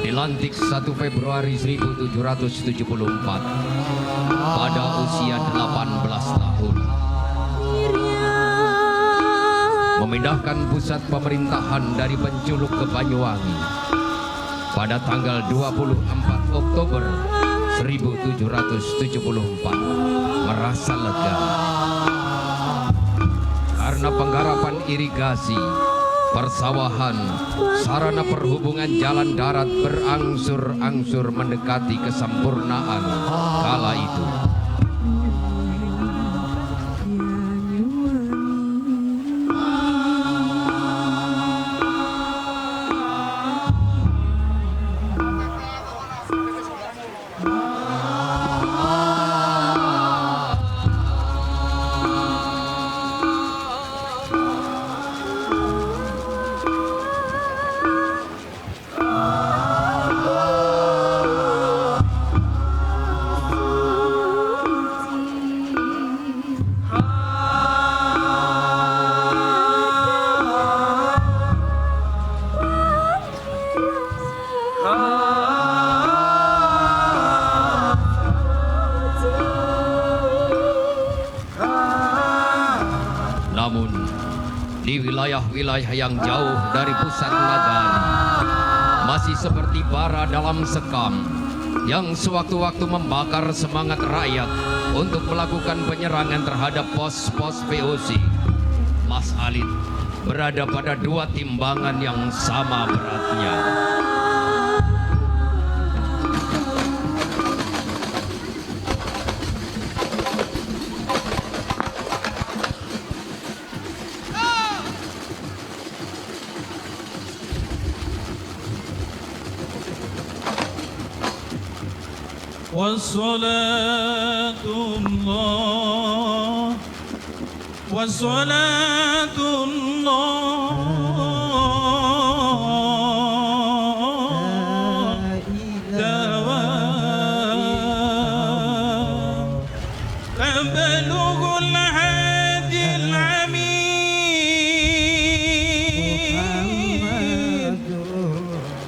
dilantik 1 Februari 1774 pada usia 18 tahun. Memindahkan pusat pemerintahan dari Penculuk ke Banyuwangi pada tanggal 24 Oktober 1774 merasa lega karena penggarapan irigasi, persawahan, sarana perhubungan jalan darat berangsur-angsur mendekati kesempurnaan kala itu. Namun, di wilayah-wilayah yang jauh dari pusat nagari, masih seperti bara dalam sekam yang sewaktu-waktu membakar semangat rakyat untuk melakukan penyerangan terhadap pos-pos VOC. Mas Alit berada pada dua timbangan yang sama beratnya. والصلاة الله دوام تبلغ الهادي العميد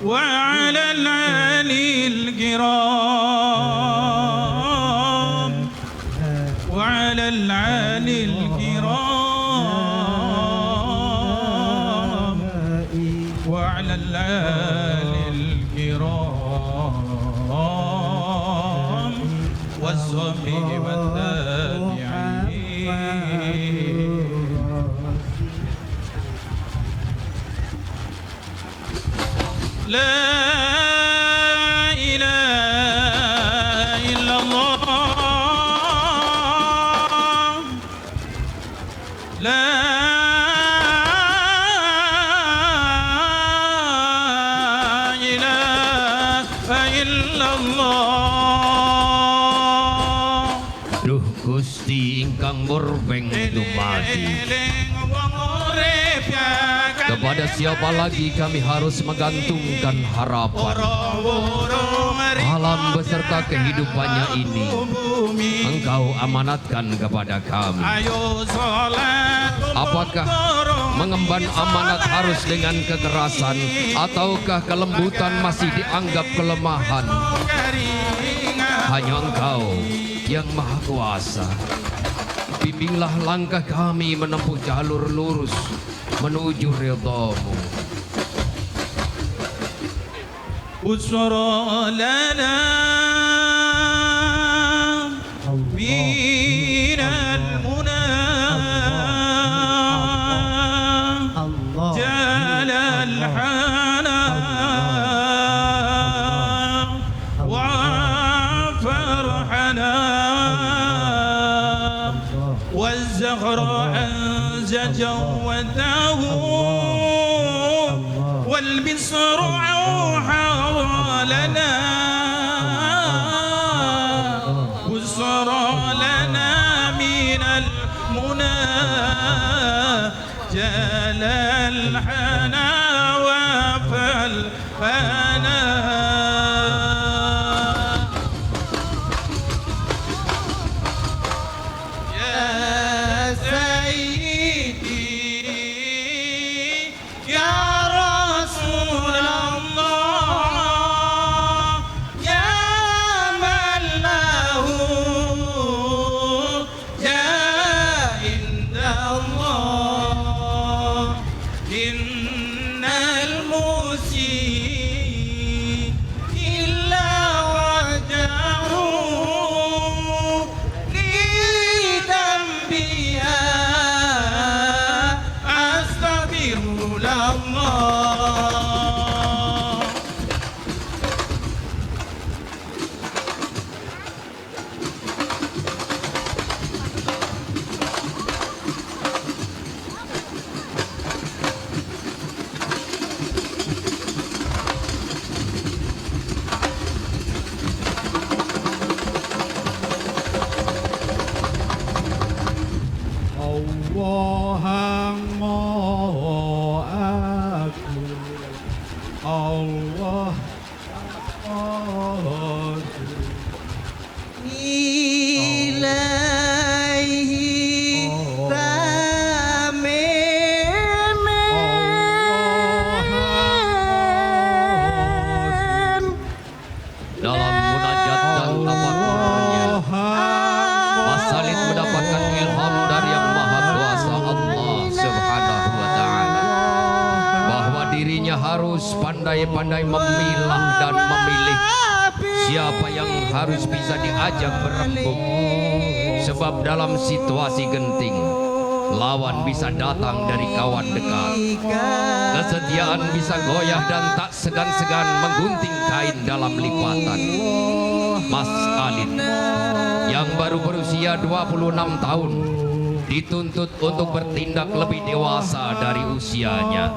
وعلى العالي الكرام وعلى العالي الكرام وعلى العالي الكرام والصحب والتابعين. لا Duh Gusti ingkang murbeng dumadi, kepada siapa lagi kami harus menggantungkan harapan? Alam beserta kehidupannya ini Engkau amanatkan kepada kami. Apakah mengemban amanat harus dengan kekerasan, ataukah kelembutan masih dianggap kelemahan? Hanya Engkau yang Maha Kuasa. Bimbinglah langkah kami menempuh jalur lurus menuju ridha-Mu. Usra lana minal muna jalal hana wa farhana والزهر أنزج وده والبصر أوحى لنا بصر لنا من المنى جل الحنا وفالفنا pandai-pandai memilah dan memilih siapa yang harus bisa diajak berembuk. Sebab dalam situasi genting, lawan bisa datang dari kawan dekat. Kesetiaan bisa goyah dan tak segan-segan menggunting kain dalam lipatan. Mas Alin yang baru berusia 26 tahun dituntut untuk bertindak lebih dewasa dari usianya.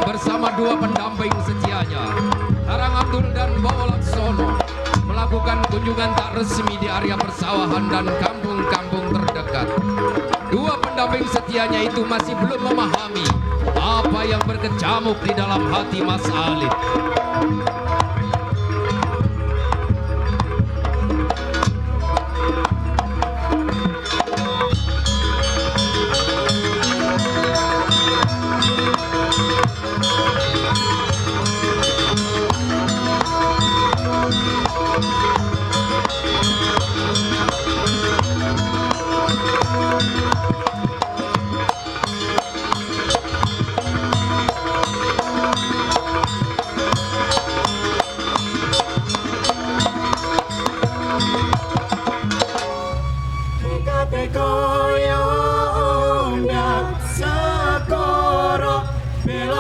bersama dua pendamping setianya, Karang Abdul dan Bowo Laksono, melakukan kunjungan tak resmi di area persawahan dan kampung-kampung terdekat. Dua pendamping setianya itu masih belum memahami apa yang berkecamuk di dalam hati Mas Alit.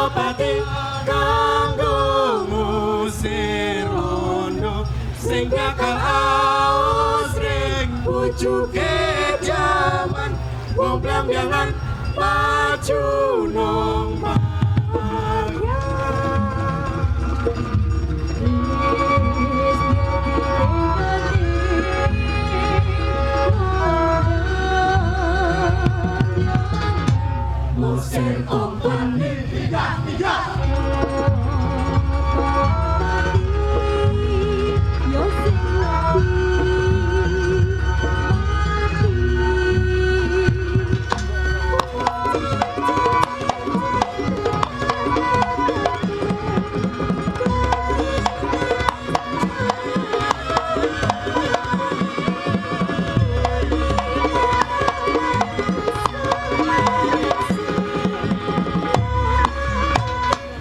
Pati kanggo ngusir londo sing bakal aus ring pucuke jaman wong blambangan maju nong Musir kompani tiga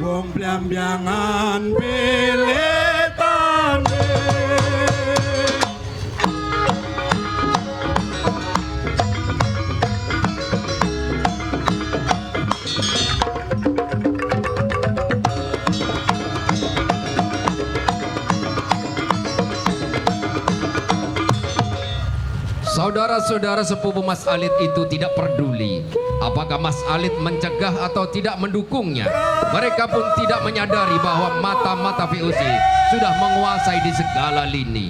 wong blambangan peletane Saudara-saudara sepupu Mas Alit itu tidak peduli apakah Mas Alit mencegah atau tidak mendukungnya. Mereka pun tidak menyadari bahwa mata-mata VOC sudah menguasai di segala lini.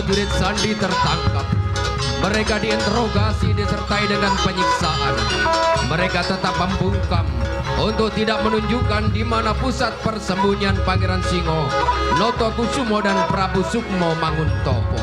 prajurit Sandi tertangkap. Mereka diinterogasi disertai dengan penyiksaan. Mereka tetap membungkam untuk tidak menunjukkan di mana pusat persembunyian Pangeran Singo, Notokusumo dan Prabu Sukmo Manguntopo.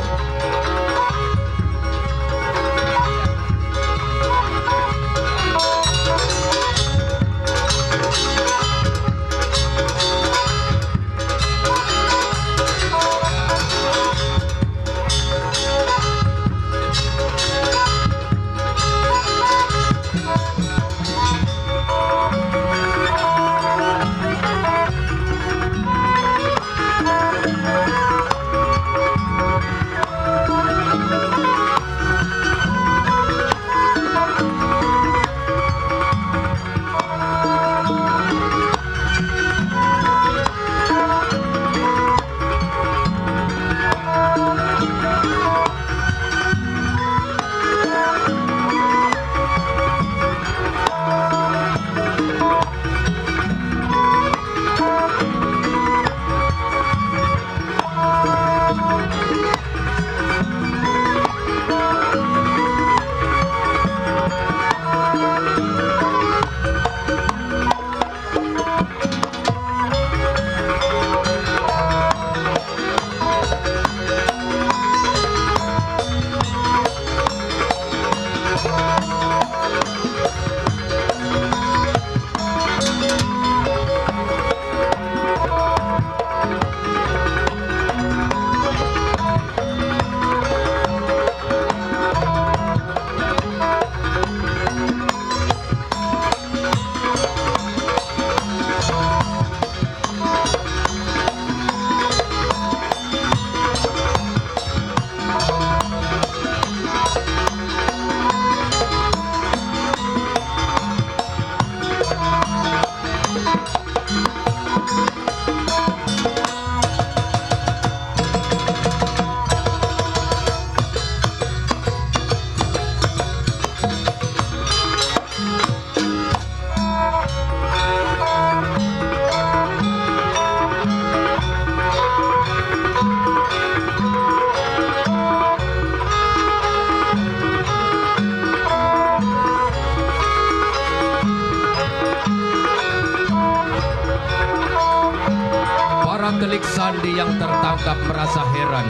Telik Sandi yang tertangkap merasa heran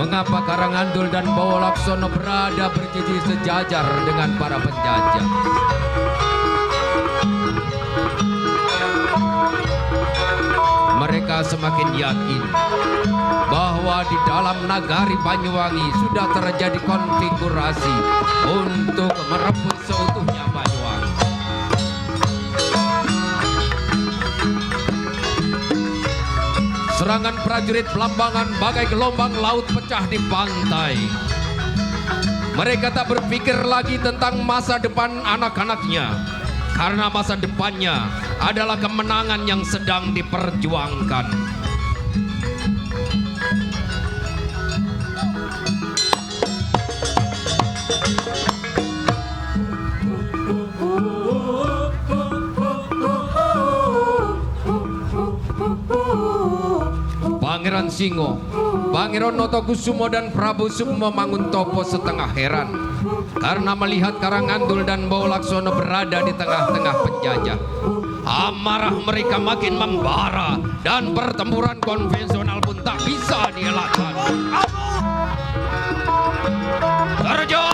mengapa Karangandul dan Bowo Laksono berada berjejer sejajar dengan para penjajah. Mereka semakin yakin bahwa di dalam nagari Banyuwangi sudah terjadi konfigurasi untuk merebut seutuhnya Banyuwangi. Serangan prajurit Belambangan bagai gelombang laut pecah di pantai. Mereka tak berpikir lagi tentang masa depan anak-anaknya, karena masa depannya adalah kemenangan yang sedang diperjuangkan. Pangeran Singo, Pangeran Notokusumo dan Prabu Sukmo Manguntopo setengah heran karena melihat Karangandul dan Bowo Laksono berada di tengah-tengah penjajah. Amarah mereka makin membara dan pertempuran konvensional pun tak bisa dielakkan. Terjun!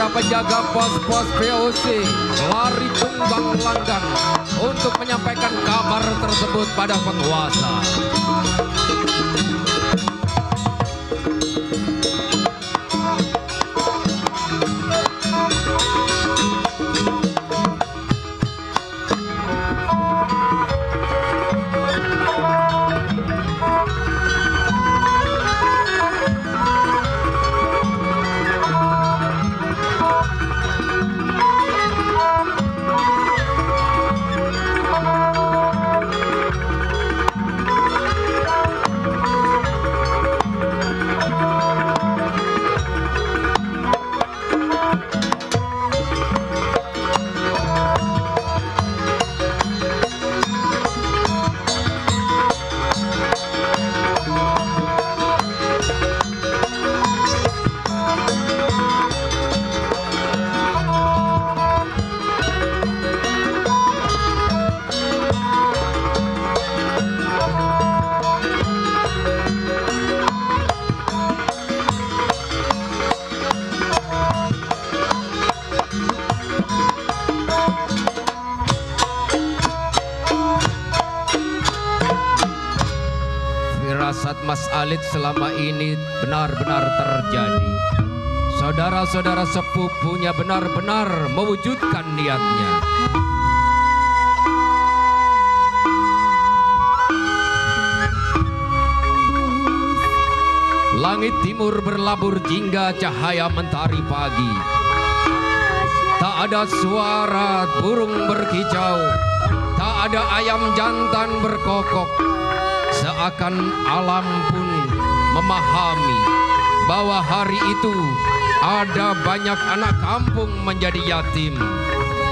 para penjaga pos-pos VOC lari tunggang langgang untuk menyampaikan kabar tersebut pada penguasa. Firasat Mas Alit selama ini benar-benar terjadi. Saudara-saudara sepupunya benar-benar mewujudkan niatnya. Langit timur berlabur jingga cahaya mentari pagi. Tak ada suara burung berkicau, tak ada ayam jantan berkokok. Seakan alam pun memahami bahwa hari itu ada banyak anak kampung menjadi yatim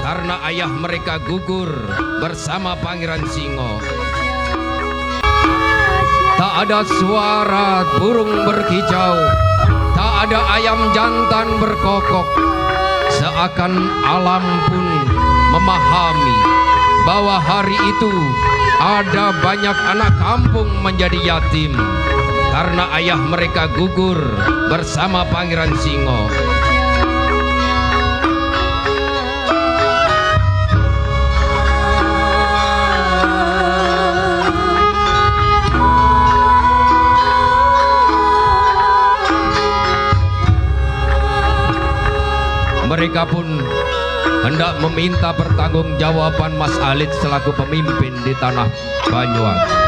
karena ayah mereka gugur bersama Pangeran Singo. Tak ada suara burung berkicau, tak ada ayam jantan berkokok. Seakan alam pun memahami bahwa hari itu ada banyak anak kampung menjadi yatim karena ayah mereka gugur bersama Pangeran Singo. Mereka pun hendak meminta pertanggungjawaban Mas Alit selaku pemimpin di tanah Banyuwangi.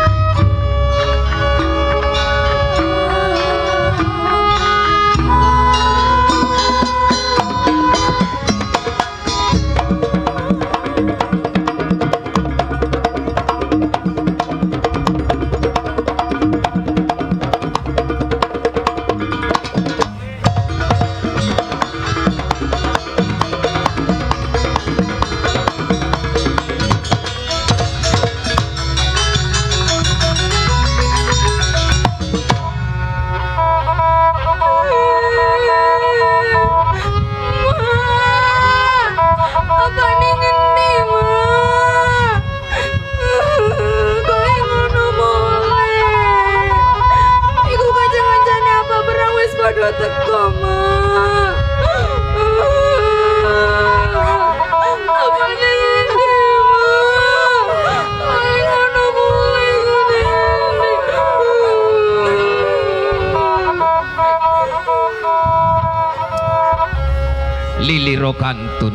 Liliro kantun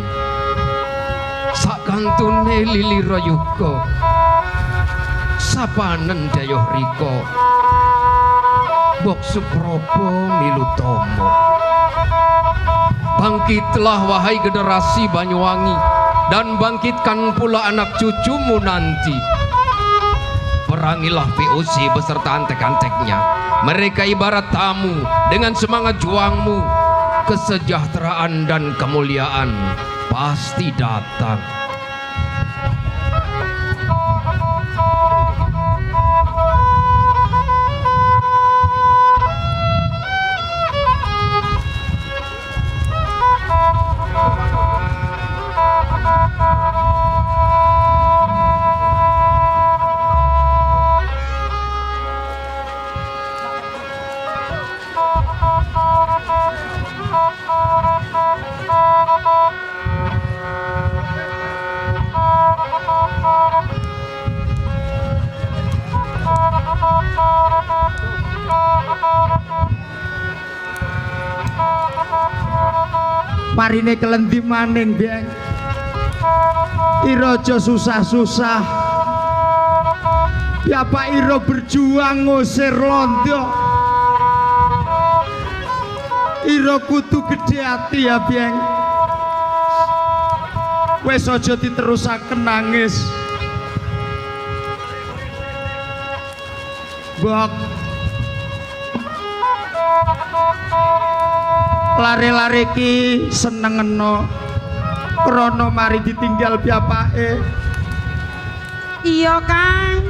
sakantune liliro yuga sapanen dayoh rika Bok Suprobo Milutomo. Bangkitlah wahai generasi Banyuwangi dan bangkitkan pula anak cucumu nanti. Perangilah VOC beserta antek-anteknya. Mereka ibarat tamu dengan semangat juangmu. Kesejahteraan dan kemuliaan pasti datang. Marine kelendi maning Beng. Ira aja susah-susah. Ya Pak Ira berjuang ngusir londo. Ira kudu gedhe ati ya Beng. Wis aja diterusaken nangis. Bok. Lare-lare ki senengeno krana mari ditinggal bapake. Iya Kang.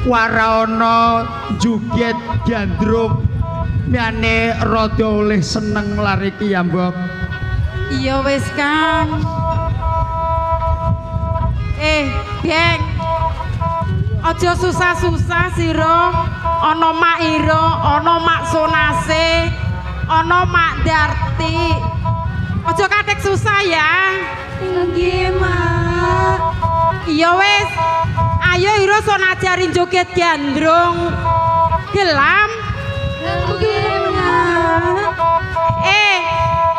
Wara ana juget gandrung miyane rada oleh seneng lare ki ya Mbok. Iya wis Kang. Beng. Aja susah-susah sira. Ana Mak Ira, ana Mak Sonase, ana Mak Darti. Aja kathek susah ya. Nggih, Mak. Iya wis. Ayo Ira son ajarin joget gandrung. Gelam. Nggih, Mak.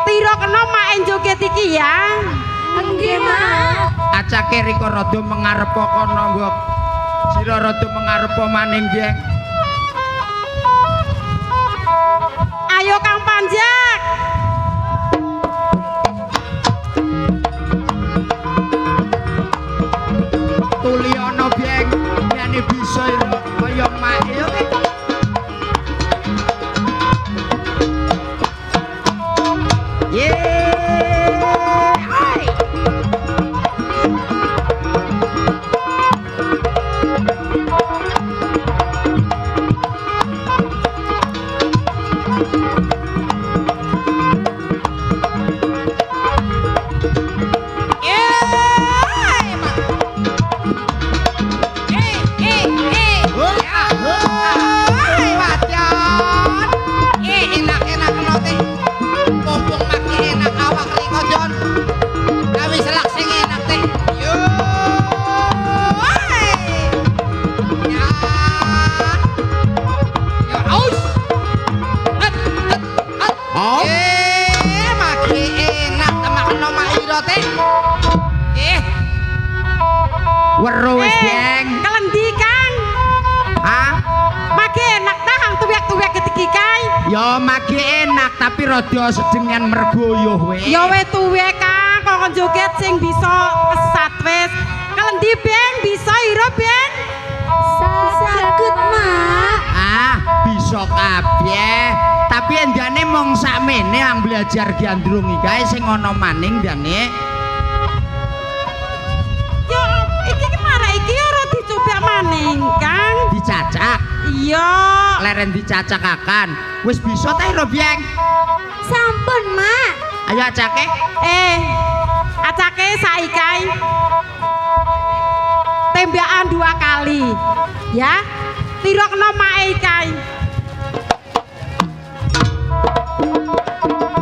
Tira kena mak en joget iki ya. Nggih, Mak. Acake rika rada mengarepa kono, Mbok. Sira rada mengarepa maning, Beng. Ayo Kang Panjak. Tuli ana Beng, yen bisa kaya mak ya. Weruh wis Beng. Kelendi Kang. Hah? Mage enak dah hang tuwek-tuwek ketiki kae. Ya mage enak tapi rada sedengan mergoyo weh. Ya we tuwek Kang, kok joget sing bisa kesat wis. Kelendi Beng bisa ira Beng? Saged, Mak. Ah, bisa kabeh. Tapi endane mung sakmene ang belajar gandrung iki kae sing ana maning ndane. Yo iki kemana iki ora dicoba maning Kang. Dicacak. Iya. Leren dicacakakan. Wis bisa ta ira Beng? Sampun, Mak. Ayo acake. Acake saiki kae. Tembakan 2 kali. Ya. Tira kena mae kae.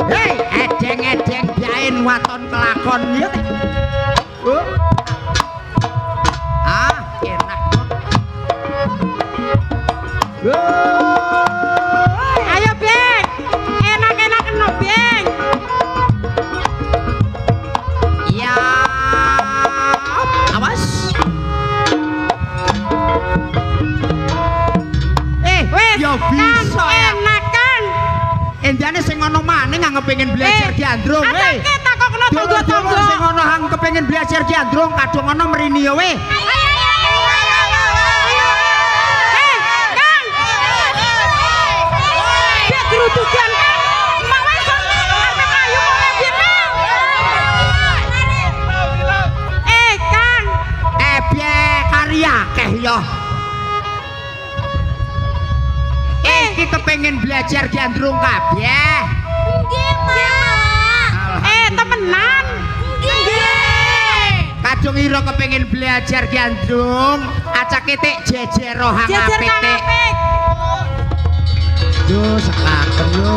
Hei, edeng-edeng biain waton kelakon ya. Ah, enak. Ayo Beng. Enak-enak kena Beng. Ya. Awas. Wes, ya Kang, bisa. enak Kang. Endane sing ana maning nang kepengin belajar gandrung. Atake takok kena tangga-tangga. Sing ana hang kepengin belajar gandrung kadung ana mrini ya we. Kang. Biar gerudukan Kang. Mak wes arep ayu kok biyen. Kang. Piye karya akeh ya. Iki kepengin belajar gandrung kabeh. Nggih, Mak. Temenan. Nggih. Kadung ira kepengin belajar gandrung, acake tik jejero hang Jejer apik Kang tik. apik. Yo sekaken yo.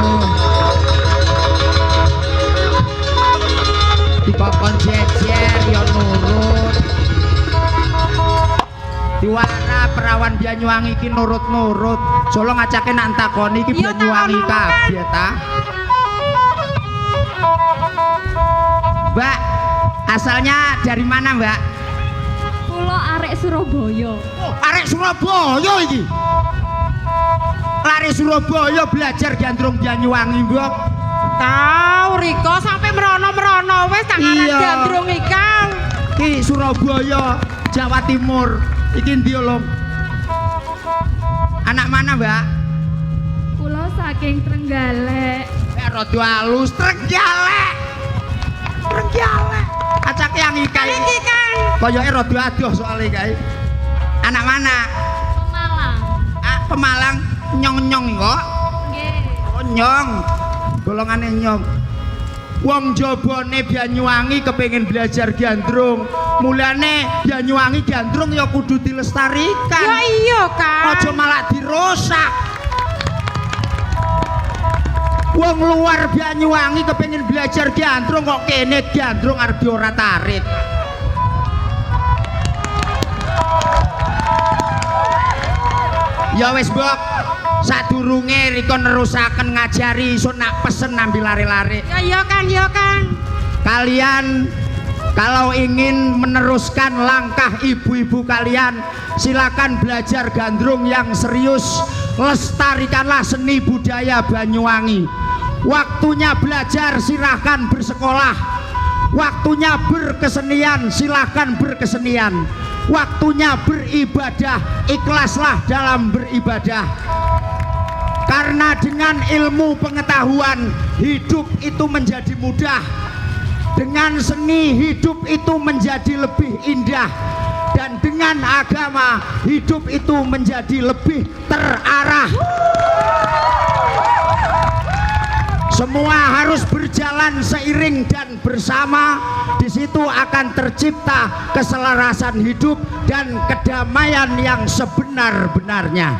wisatawan Banyuwangi iki nurut-nurut. Solo ngacake nak takoni iki Iya, Banyuwangi takon apa, kabeh ta. Mbak, asalnya dari mana, Mbak? Kulo arek Surabaya. Oh, arek Surabaya iki. Lari Surabaya belajar gandrung Banyuwangi, Mbok. Tahu Riko sampai merono-merono wis tak aran Iya. gandrung ikang. Ki Surabaya, Jawa Timur. Iki ndi lho? Anak mana, Mbak? Kulo saking Trenggalek. Rada halus Trenggalek. Trenggalek. Acake yang ikai. Iki Kang. Koyoke rada adoh soalnya kae. Anak mana? Pemalang. Ah, Pemalang nyong-nyong kok. Nggih. Oh, nyong. Golongane nyong. Wong jabane Banyuwangi kepengin belajar gandrung. Mulane Banyuwangi gandrung ya kudu Ya dilestarikan. iya Kang. Aja malah dirusak. Wong luar Banyuwangi kepengin belajar gandrung kok kene gandrung arep ora tarik. Ya wis, Mbok. Sadurunge Riko nerusaken ngajari isun nak pesen ambil lari-lari. Ya iya Kang, ya Kang. Kalian kalau ingin meneruskan langkah ibu-ibu kalian, silakan belajar gandrung yang serius. Lestarikanlah seni budaya Banyuwangi. Waktunya belajar silahkan bersekolah. Waktunya berkesenian silahkan berkesenian. Waktunya beribadah ikhlaslah dalam beribadah. Karena dengan ilmu pengetahuan hidup itu menjadi mudah. Dengan seni hidup itu menjadi lebih indah. Dan dengan agama hidup itu menjadi lebih terarah. Semua harus berjalan seiring dan bersama. Di situ akan tercipta keselarasan hidup dan kedamaian yang sebenar-benarnya.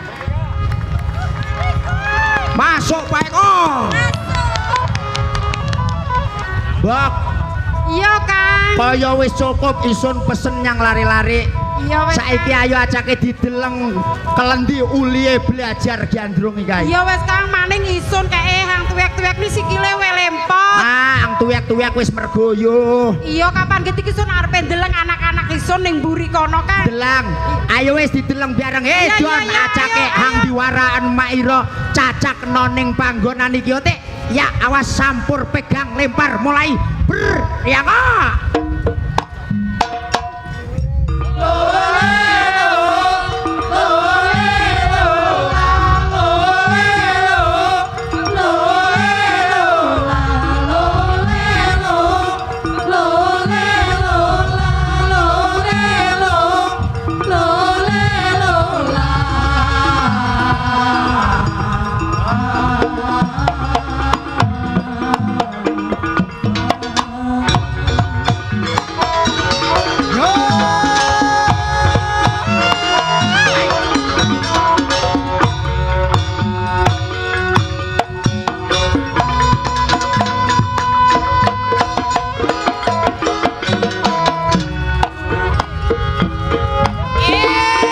Masuk Pak Eko. Bok, Iya Kang. kaya wis cukup isun pesen yang lari-lari. Iya wis. Saiki ayo acake dideleng kelendi ulihe belajar gandrung iki. Iya wis Kang, maning isun kae hang tuwek-tuwek ni sikile we lempot. Ah, ang tuwek-tuwek wis mergoyo. Iya kapan getik isun arepe ndeleng anak-anak isun ning mburi kono Kang. Delang, ayo wis dideleng bareng. Iya, Don iya, acake ayo, hang ayo. diwaraan Mairo cacak noning panggonan iki otik. Ya awas sampur pegang lempar mulai ber ya kok.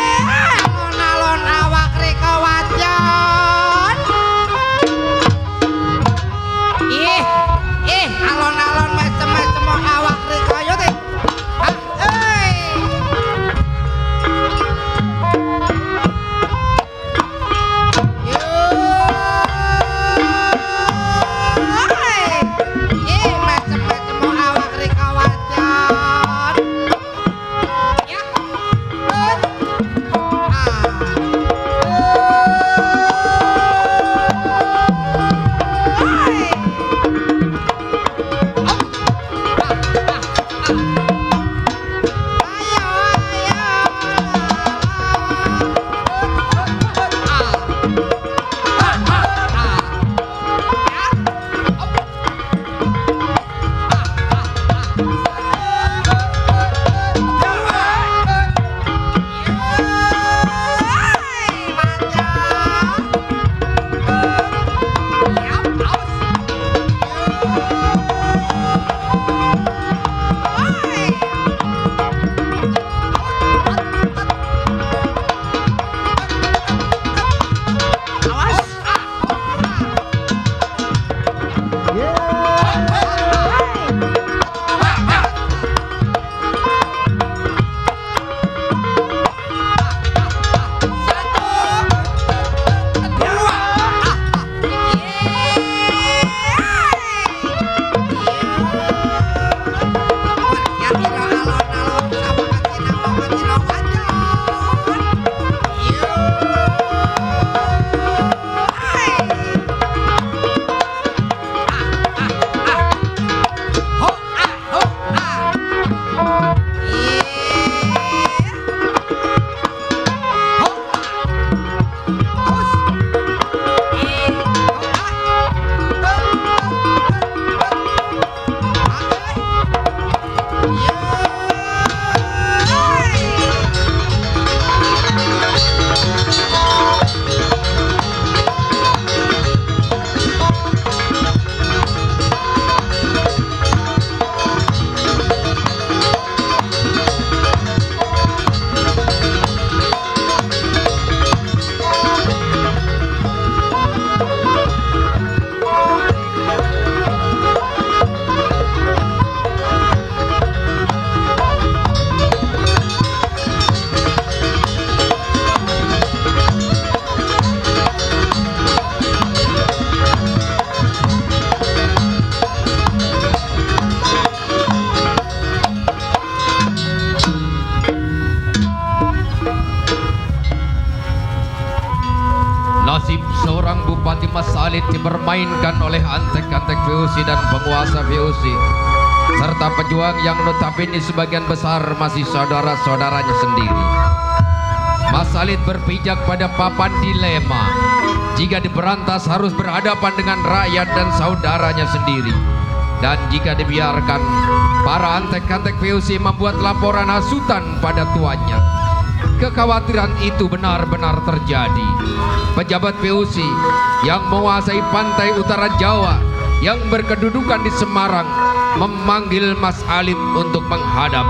Alon-alon awak Rika Wajon. Alon-alon macem-macem awak Rika yo teh. Macem-macem awak Rika Wajon. Ya. dimainkan oleh antek-antek VOC dan penguasa VOC serta pejuang yang notabene sebagian besar masih saudara-saudaranya sendiri. Mas Alit berpijak pada papan dilema. Jika diberantas harus berhadapan dengan rakyat dan saudaranya sendiri. Dan jika dibiarkan, para antek-antek VOC membuat laporan hasutan pada tuannya. Kekhawatiran itu benar-benar terjadi. Pejabat VOC yang menguasai pantai utara Jawa yang berkedudukan di Semarang memanggil Mas Alit untuk menghadap.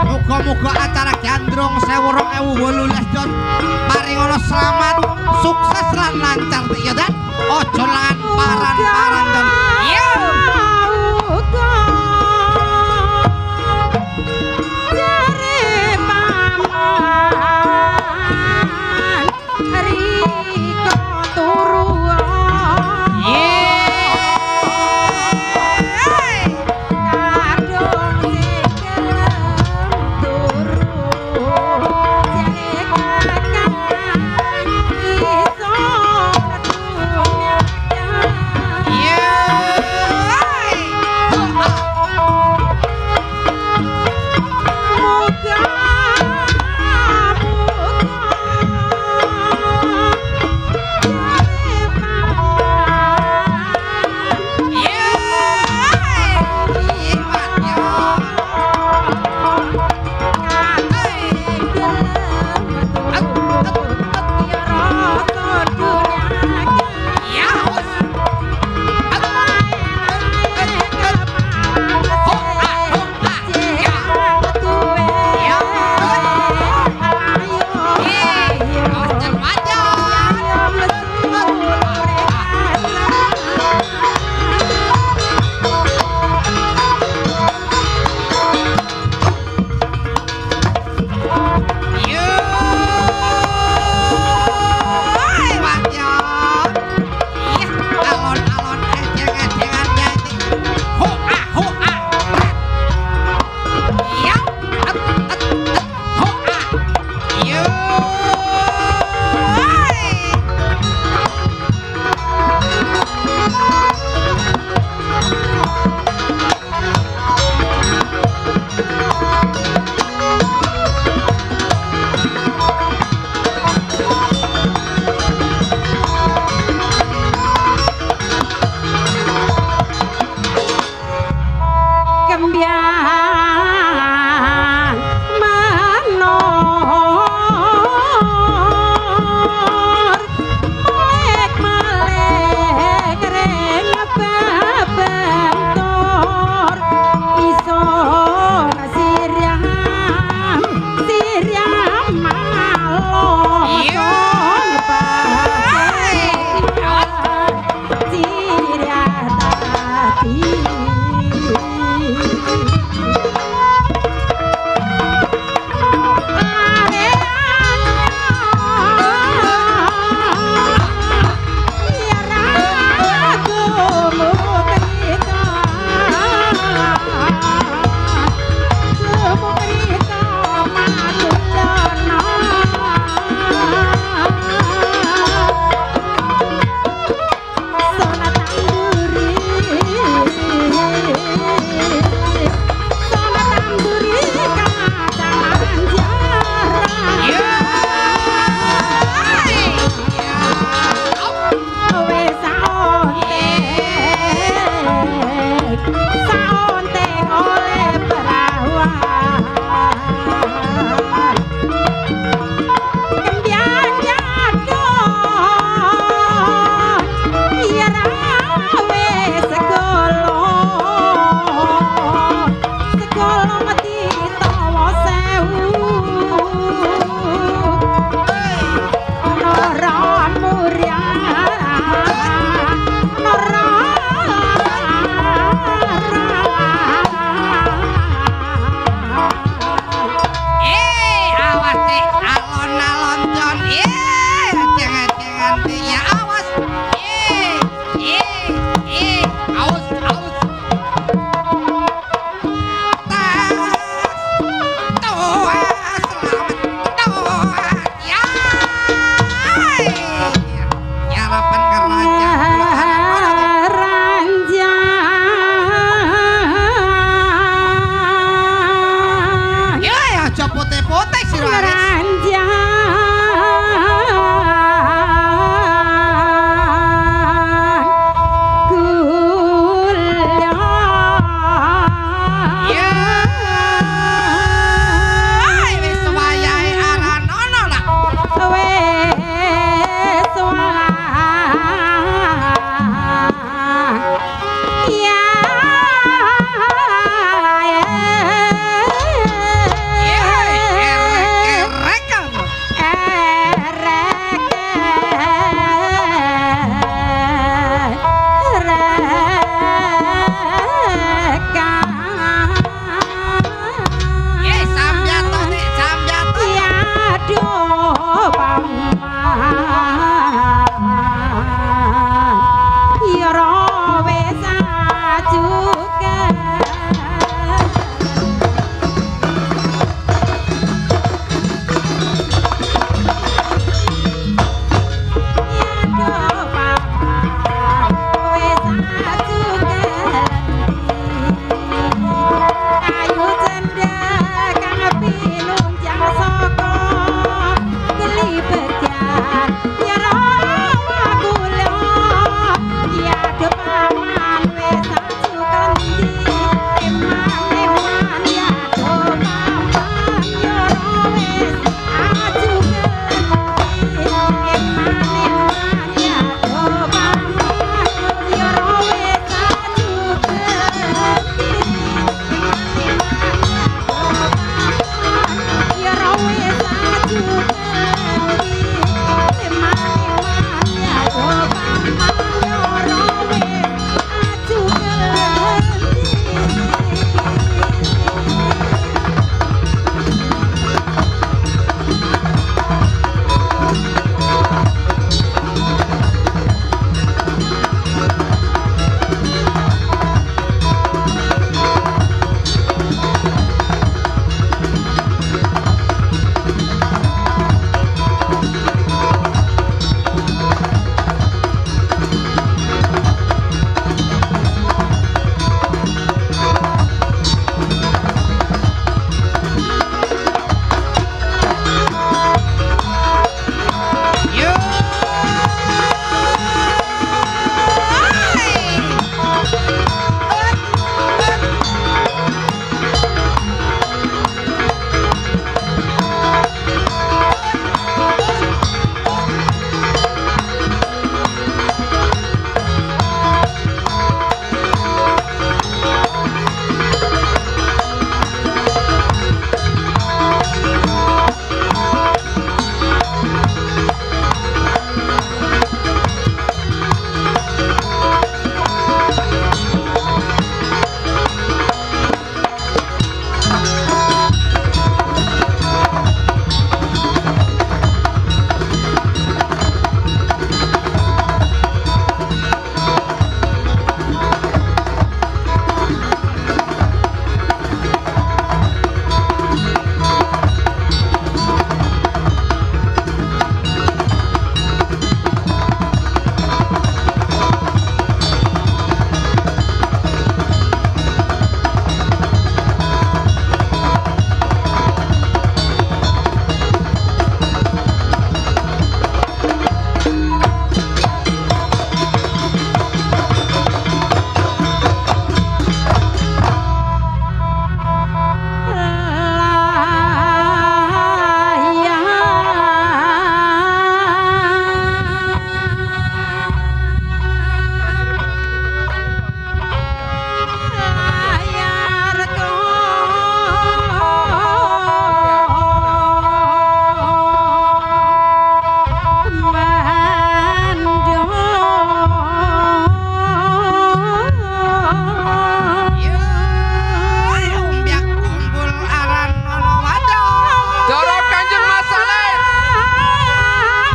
Muga-muga acara Gandrung 2018 Jon paringono selamat, sukses lan lancar ya Dan. Ojo lan paran-paran Jon. Yo. Yeah.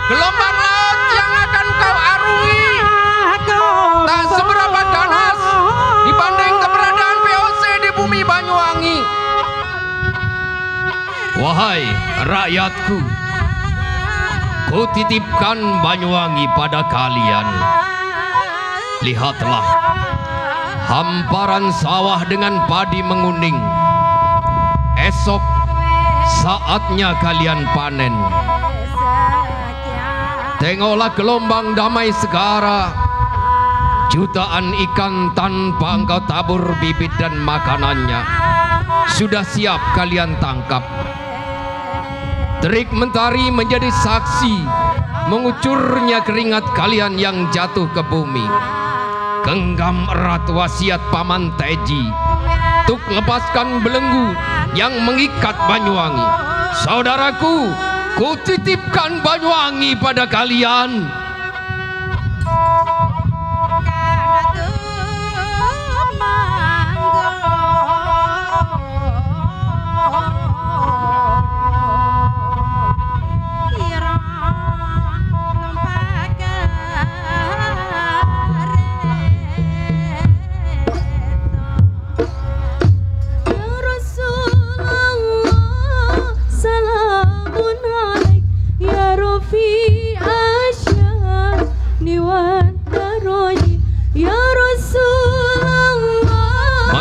gelombang laut yang akan kau arungi tak seberapa ganas dibanding keberadaan VOC di bumi Banyuwangi. Wahai rakyatku, ku titipkan Banyuwangi pada kalian. Lihatlah hamparan sawah dengan padi menguning. Esok saatnya kalian panen. Tengoklah gelombang damai segara. Jutaan ikan tanpa engkau tabur bibit dan makanannya sudah siap kalian tangkap. Terik mentari menjadi saksi mengucurnya keringat kalian yang jatuh ke bumi. Genggam erat wasiat Paman Teji untuk lepaskan belenggu yang mengikat Banyuwangi. Saudaraku, ku titipkan Banyuwangi pada kalian.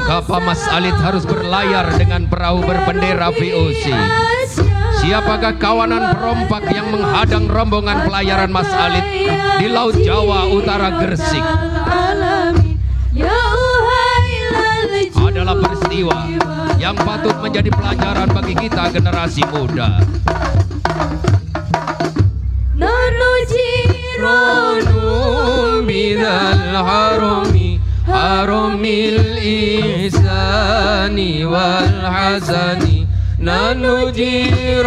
Maka Mas Alit harus berlayar dengan perahu berbendera VOC. Siapakah kawanan perompak yang menghadang rombongan pelayaran Mas Alit di Laut Jawa Utara Gresik? Adalah peristiwa yang patut menjadi pelajaran bagi kita generasi muda. Haromil ihsani wal hasani nanu jiranum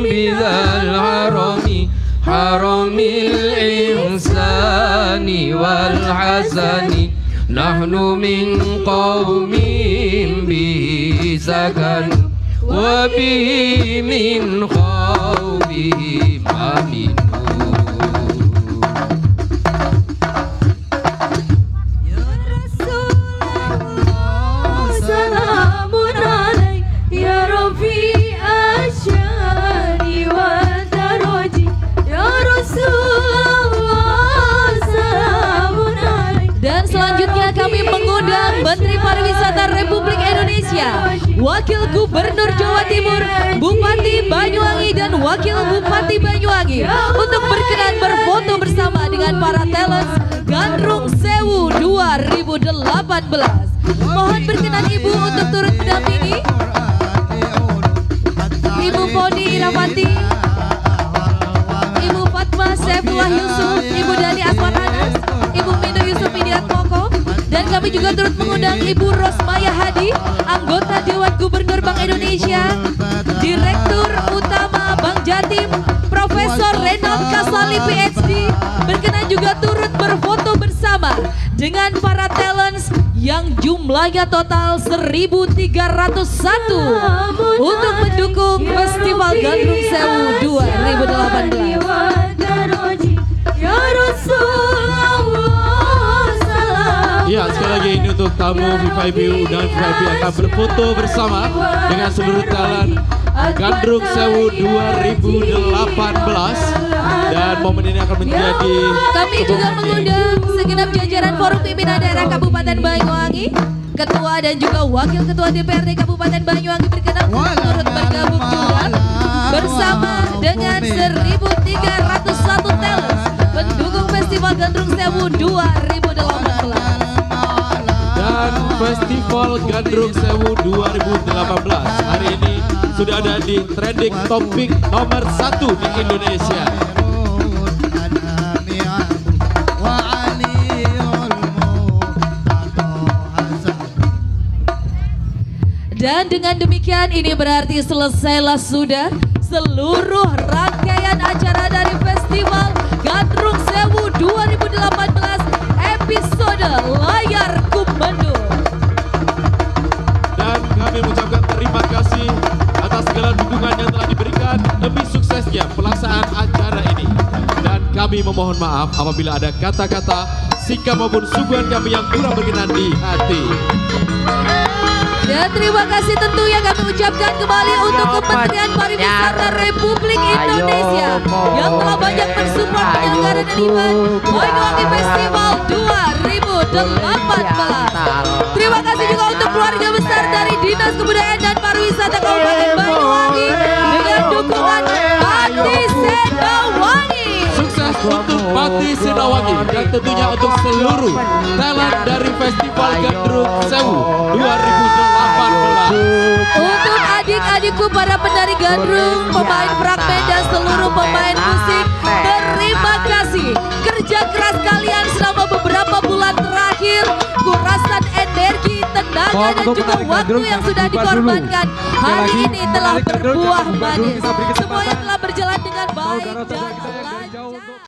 bidzal harami haromil ihsani wal hasani nahnu min qaumin bihi sakan wa bihi min khawfihim amin. Menteri Pariwisata Republik Indonesia, Wakil Gubernur Jawa Timur, Bupati Banyuwangi dan Wakil Bupati Banyuwangi untuk berkenan berfoto bersama dengan para talent Gandrung Sewu 2018. Mohon berkenan Ibu untuk turut mendampingi Ibu Poni Irawanti, Ibu Fatma Saifullah Yusuf, Ibu Dani Aswar Anas, Ibu Mino Yusuf Idiat Moko. Dan kami juga turut mengundang Ibu Rosmaya Hadi, anggota Dewan Gubernur Bank Indonesia, Direktur Utama Bank Jatim, Profesor Reynold Kasali PhD, berkenan juga turut berfoto bersama dengan para talents yang jumlahnya total 1.301 untuk mendukung Festival Gandrung Sewu 2018. Ya, sekali lagi ini untuk tamu VIP dan VIP akan berfoto bersama dengan seluruh talent Gandrung Sewu 2018 dan momen ini akan menjadi kami juga mengundang segenap jajaran Forum Pimpinan Daerah Kabupaten Banyuwangi, Ketua dan juga Wakil Ketua DPRD Kabupaten Banyuwangi berkenan turut bergabung juga bersama dengan 1.301 talent pendukung Festival Gandrung Sewu 2018. Dan Festival Gandrung Sewu 2018 hari ini sudah ada di trending topik nomor 1 di Indonesia. Dan dengan demikian ini berarti selesailah sudah seluruh rangkaian acara dari Festival Gandrung Sewu 2018 episode Layar Kumando. Dan kami mengucapkan terima kasih atas segala dukungan yang telah diberikan demi suksesnya pelaksanaan acara Kami memohon maaf apabila ada kata-kata, sikap maupun suguhan kami yang kurang berkenan di hati. Dan terima kasih tentunya kami ucapkan kembali untuk Kementerian Pariwisata Republik Indonesia yang telah banyak mensupport penyelenggaraan event Banyuwangi Festival 2018. Terima kasih juga untuk keluarga besar dari Dinas Kebudayaan dan Pariwisata Kabupaten Banyuwangi dengan dukungan Pati Sedawangi. Sukses untuk Pati Sedawangi dan tentunya untuk seluruh talent dari Festival Gandrung Sewu 2018. Untuk adik-adikku para penari gandrung, pemain fragmen dan seluruh pemain musik, terima kasih. Kerja keras kalian selama beberapa bulan terakhir, kurasan energi, tenaga dan juga waktu yang sudah dikorbankan hari ini telah berbuah manis. Semuanya telah berjalan dengan baik dan lancar.